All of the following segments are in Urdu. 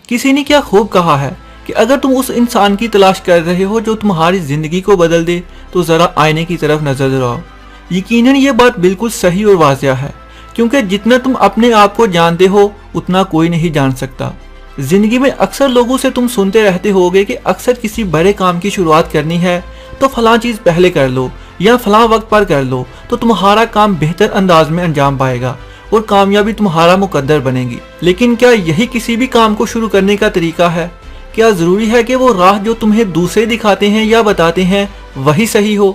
کسی نے کیا خوب کہا ہے کہ اگر تم اس انسان کی تلاش کر رہے ہو جو تمہاری زندگی کو بدل دے تو ذرا آئینے کی طرف نظر دوڑاؤ۔ یقیناً یہ بات بالکل صحیح اور واضح ہے، کیونکہ جتنا تم اپنے آپ کو جانتے ہو اتنا کوئی نہیں جان سکتا۔ زندگی میں اکثر لوگوں سے تم سنتے رہتے ہوگے کہ اکثر کسی بڑے کام کی شروعات کرنی ہے تو فلاں چیز پہلے کر لو یا فلاں وقت پر کر لو تو تمہارا کام بہتر انداز میں انجام پائے گا اور کامیابی تمہارا مقدر بنے گی۔ لیکن کیا یہی کسی بھی کام کو شروع کرنے کا طریقہ ہے؟ کیا ضروری ہے کہ وہ راہ جو تمہیں دوسرے دکھاتے ہیں یا بتاتے ہیں وہی صحیح ہو؟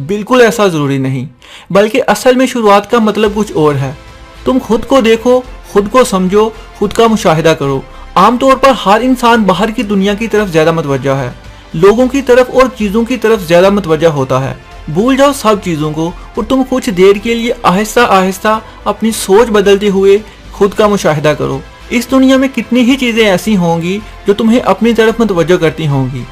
بالکل ایسا ضروری نہیں، بلکہ اصل میں شروعات کا مطلب کچھ اور ہے۔ تم خود کو دیکھو، خود کو سمجھو، خود کا مشاہدہ کرو۔ عام طور پر ہر انسان باہر کی دنیا کی طرف زیادہ متوجہ ہے، لوگوں کی طرف اور چیزوں کی طرف زیادہ متوجہ ہوتا ہے۔ بھول جاؤ سب چیزوں کو اور تم کچھ دیر کے لیے آہستہ آہستہ اپنی سوچ بدلتے ہوئے خود کا مشاہدہ کرو۔ اس دنیا میں کتنی ہی چیزیں ایسی ہوں گی جو تمہیں اپنی طرف متوجہ کرتی ہوں گی۔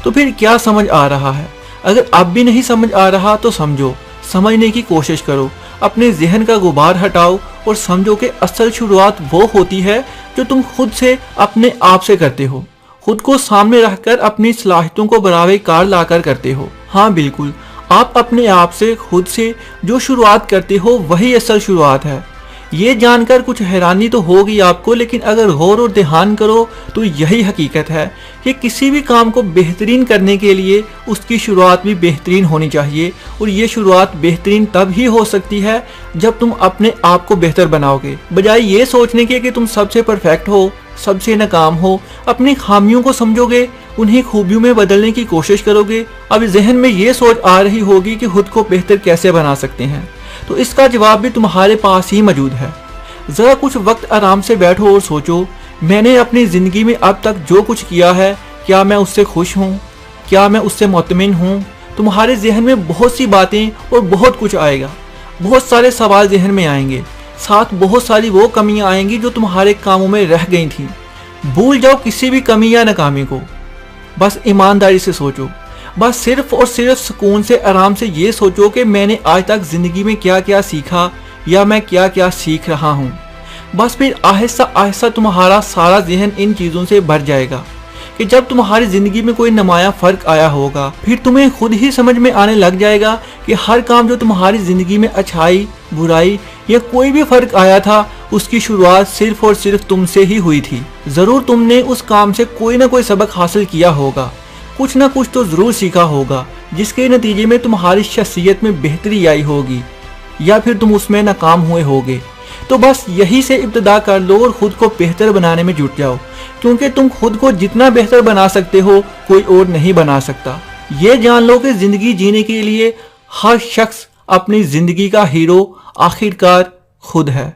تو پھر کیا سمجھ آ رہا ہے؟ اگر اب بھی نہیں سمجھ آ رہا تو سمجھو، سمجھنے کی کوشش کرو، اپنے ذہن کا غبار ہٹاؤ اور سمجھو کہ اصل شروعات وہ ہوتی ہے جو تم خود سے اپنے آپ سے کرتے ہو، خود کو سامنے رکھ کر اپنی صلاحیتوں کو براہ کار لا کر کرتے ہو۔ ہاں بالکل، آپ اپنے آپ سے، خود سے جو شروعات کرتے ہو وہی اصل شروعات ہے۔ یہ جان کر کچھ حیرانی تو ہوگی آپ کو، لیکن اگر غور اور دھیان کرو تو یہی حقیقت ہے کہ کسی بھی کام کو بہترین کرنے کے لیے اس کی شروعات بھی بہترین ہونی چاہیے، اور یہ شروعات بہترین تب ہی ہو سکتی ہے جب تم اپنے آپ کو بہتر بناؤ گے، بجائے یہ سوچنے کے کہ تم سب سے پرفیکٹ ہو، سب سے ناکام ہو۔ اپنی خامیوں کو سمجھو گے، انہیں خوبیوں میں بدلنے کی کوشش کرو گے، اب ذہن میں یہ سوچ آ رہی ہوگی کہ خود کو بہتر کیسے بنا سکتے ہیں، تو اس کا جواب بھی تمہارے پاس ہی موجود ہے۔ ذرا کچھ وقت آرام سے بیٹھو اور سوچو، میں نے اپنی زندگی میں اب تک جو کچھ کیا ہے کیا میں اس سے خوش ہوں؟ کیا میں اس سے مطمئن ہوں؟ تمہارے ذہن میں بہت سی باتیں اور بہت کچھ آئے گا، بہت سارے سوال ذہن میں آئیں گے، ساتھ بہت ساری وہ کمیاں آئیں گی جو تمہارے کاموں میں رہ گئی تھیں۔ بھول جاؤ کسی بھی کمی یا ناکامی کو، بس ایمانداری سے سوچو، بس صرف اور صرف سکون سے آرام سے یہ سوچو کہ میں نے آج تک زندگی میں کیا کیا سیکھا یا میں کیا کیا سیکھ رہا ہوں۔ بس پھر آہستہ آہستہ تمہارا سارا ذہن ان چیزوں سے بھر جائے گا کہ جب تمہاری زندگی میں کوئی نمایاں فرق آیا ہوگا پھر تمہیں خود ہی سمجھ میں آنے لگ جائے گا کہ ہر کام جو تمہاری زندگی میں اچھائی، برائی یا کوئی بھی فرق آیا تھا اس کی شروعات صرف اور صرف تم سے ہی ہوئی تھی۔ ضرور تم نے اس کام سے کوئی نہ کوئی سبق حاصل کیا ہوگا، کچھ نہ کچھ تو ضرور سیکھا ہوگا جس کے نتیجے میں تمہاری شخصیت میں بہتری آئی ہوگی، یا پھر تم اس میں ناکام ہوئے ہوگے۔ تو بس یہی سے ابتدا کر لو اور خود کو بہتر بنانے میں جٹ جاؤ، کیونکہ تم خود کو جتنا بہتر بنا سکتے ہو کوئی اور نہیں بنا سکتا۔ یہ جان لو کہ زندگی جینے کے لیے ہر شخص اپنی زندگی کا ہیرو آخرکار خود ہے۔